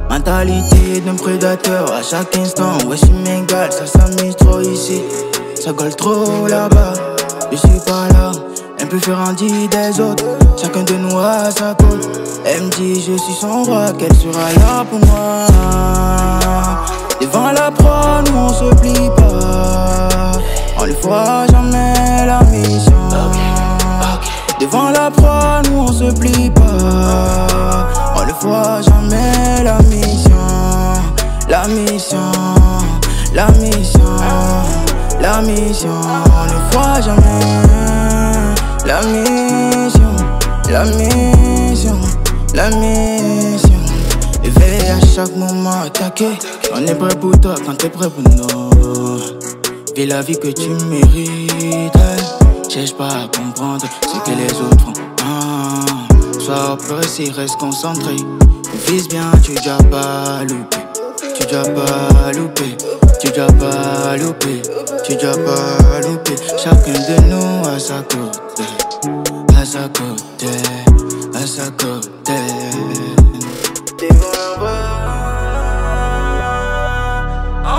Mentalité d'un prédateur à chaque instant. Ouais, je m'égale, ça s'amuse trop ici. Ça gueule trop là-bas. Je suis pas là, indifférent des autres. Chacun de nous a sa côte. Elle me dit je suis son roi, qu'elle sera là pour moi. Devant la proie, nous on se plie pas. On ne fera jamais la mission. Devant la proie, nous on se plie pas. On ne fera jamais la mission. La mission, la mission, la mission. On ne fera jamais la mission, la mission, la mission. Éveillé à chaque moment attaqué. On est prêt pour toi quand t'es prêt pour nous. Vis la vie que tu mérites. Cherche pas à comprendre ce que les autres font. Sois précis, reste concentré. Vise bien, tu dois pas louper. Tu dois pas louper. Tu dois pas louper. Tu dois pas louper. Chacun de nous à sa côté. À sa côté. À sa côté. Devant la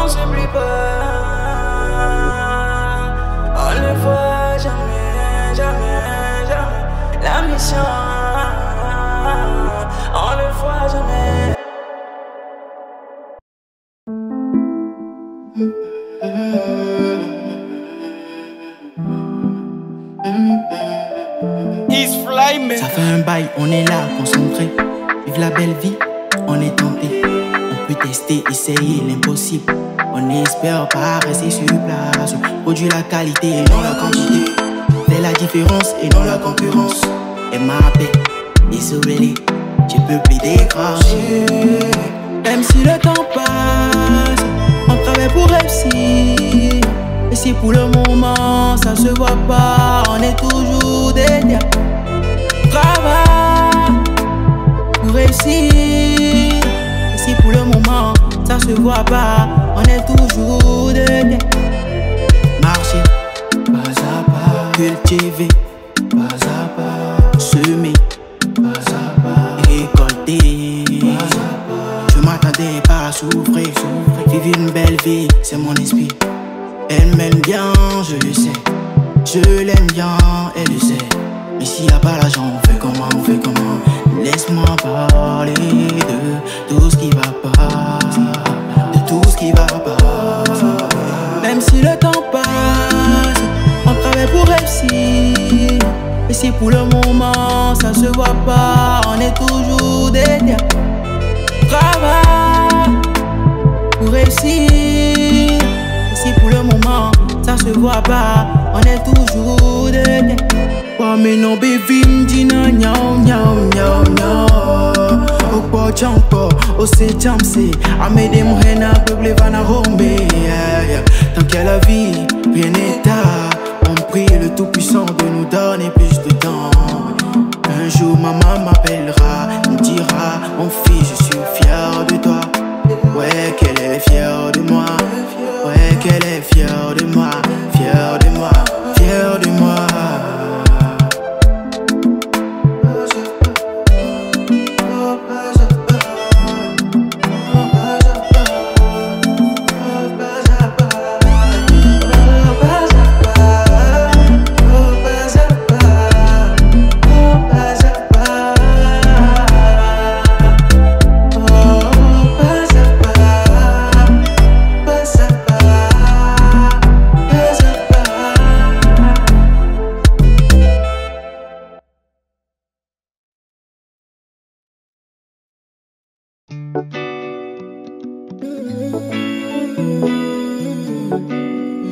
on se plie pas. On ne voit jamais, jamais, jamais la mission. On ne voit jamais. Ça fait un bail, on est là, concentré. Vive la belle vie, on est tenté. On peut tester, essayer l'impossible. On espère pas rester sur place. Produit la qualité et non la quantité. Fais la différence et non la concurrence. Et ma paix, désolé, je peux plus décrocher. Même si le temps passe, on travaille pour réussir. Et si pour le moment ça se voit pas, on est toujours derrière. Travail pour réussir. Et si pour le moment ça se voit pas, on est toujours derrière. Marcher, pas à pas. Cultiver, pas à pas. Semer, pas à pas. Récolter, pas à pas. Je m'attendais pas à souffrir. Vivre une belle vie, c'est mon esprit. Elle m'aime bien, je le sais. Je l'aime bien, elle le sait. Mais s'il n'y a pas l'argent, on fait comment, on fait comment? Laisse-moi parler de tout ce qui va pas. De tout ce qui va pas. Même si le temps passe, on travaille pour réussir. Et si pour le moment ça se voit pas, on est toujours derrière. Travail pour réussir. Et si pour le moment ça se voit pas, on est toujours derrière. Wa me no baby mdina nyao nyao nyao nyao. Okpo champo, ose chamse. Amede muhena peuple vana rombe. Tant qu'il y a la vie, rien n'est tard. On prie le tout-puissant de nous donner plus de temps. Un jour maman m'appellera, me dira: mon fils, je suis fier de toi. Ouais, qu'elle est fière de moi. Ouais, qu'elle est fière de moi. Fière de moi, fière de moi.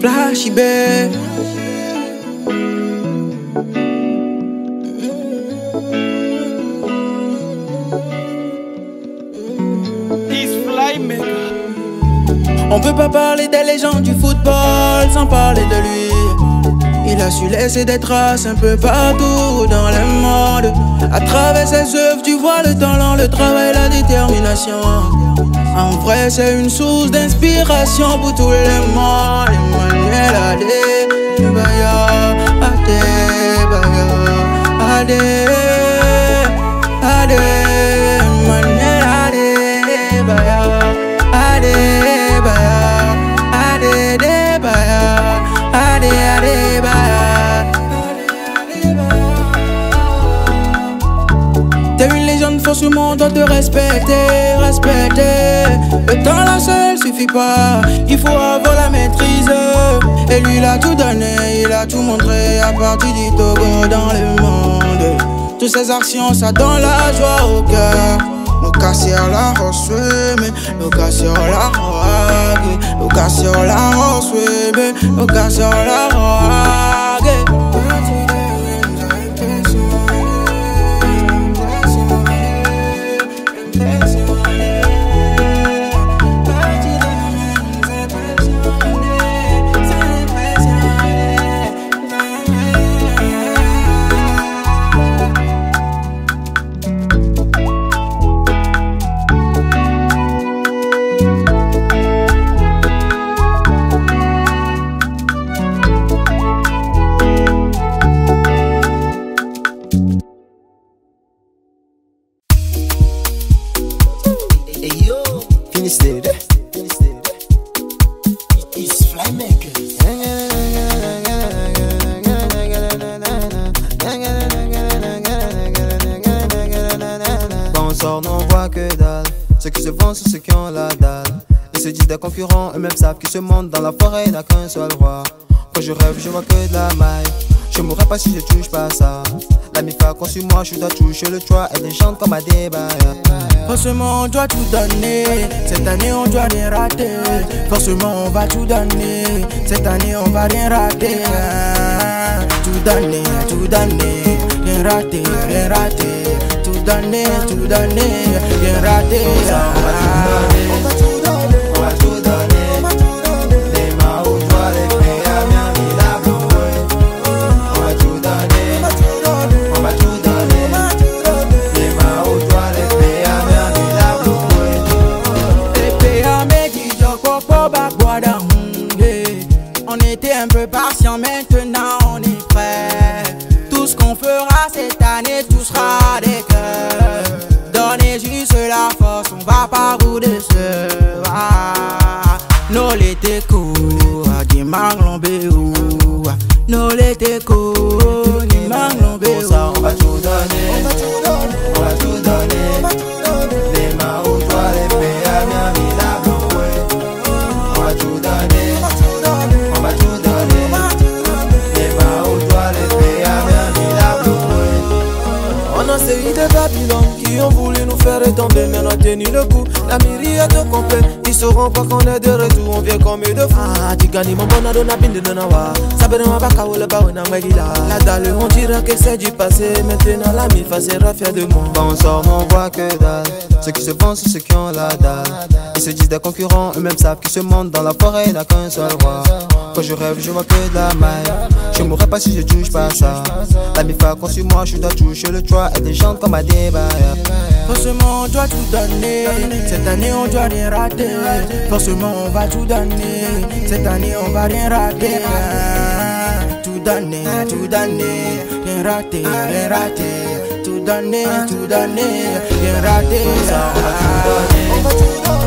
Flashy babe. He's fly maker. On peut pas parler des légendes du football sans parler de lui. Il a su laisser des traces un peu partout dans le monde. À travers ses œuvres, tu vois le talent, le travail, la détermination. En vrai, c'est une source d'inspiration pour tout le monde. Emmanuel Adebayor, Adebayor, Emmanuel Adebayor, Adebayor, Adebayor. T'es une légende, forcément on doit te respecter, respecter. Le talent seul suffit pas, il faut avoir la maîtrise. Et lui il a tout donné, il a tout montré à partir du Togo dans le monde. Toutes ses actions ça donne la joie au cœur. Nos casser la roche, mais nos casser la rogue, nos casser la roche, mais nos casser la rogue. Ceux qui se vendent sont ceux qui ont la dalle. Ils se disent des concurrents, eux-mêmes savent qu'ils se montent dans la forêt, n'a qu'un seul roi. Quand je rêve, je vois que de la maille. Je mourrais pas si je touche pas ça. La mi-fa conçu moi, je dois toucher le toit. Elle chante comme Adebayor. Forcément on doit tout donner, cette année on doit rien rater. Forcément on va tout donner, cette année on va rien rater. Tout donner, rien rater, rien rater. Tout donner, rien rater. On va tout donner, on va tout donner. Les mains au doigt, les pieds à bien mis la bouée. On va tout donner, on va tout donner. Les mains au doigt, les pieds à bien mis la bouée. Les pieds à mes guides, popo baguada. On était un peu patient, maintenant on est prêt. Tout ce qu'on fera cette année, tout sera des cœurs. Donnez juste la force, on va pas vous décevoir. Nous l'été cool, qui manglon béou. Nous l'été cool, qui manglon béou. Pour ça on va tout donner, on va tout donner. Les mains au doigt, les pieds à bien mis la bouée. On va tout donner, on va tout donner. Les mains au doigt, les pieds à bien mis la bouée. On a série de Babylone qui ont voulu nous faire tomber, mais on a tenu le coup. La mairie est au complet, ils sauront pas qu'on est de retour, on vient comme de fous. Ah, Tigani, mon bon ado n'a bin de Donawa. Sabere baka ou le baou n'a magila. La dalle, on dirait que c'est du passé. Maintenant la mi-fa sera fière de moi. Quand on sort, on voit que dalle. Ceux qui se vendent sont ceux qui ont la dalle. Ils se disent des concurrents, eux-mêmes savent qu'ils se montent dans la forêt, n'a qu'un seul roi. Quand je rêve, je vois que de la maille. Je mourrais pas si je touche pas ça. La mi-fa conçu moi, je dois toucher le toit. Elle chante comme Adebayor. Forcément on doit tout donner, cette année on doit rien rater. Forcément on va tout donner, cette année on va rien rater. Tout donner, rien rater, rien rater. Tout donner, rien rater. On va tout donner, on va tout donner.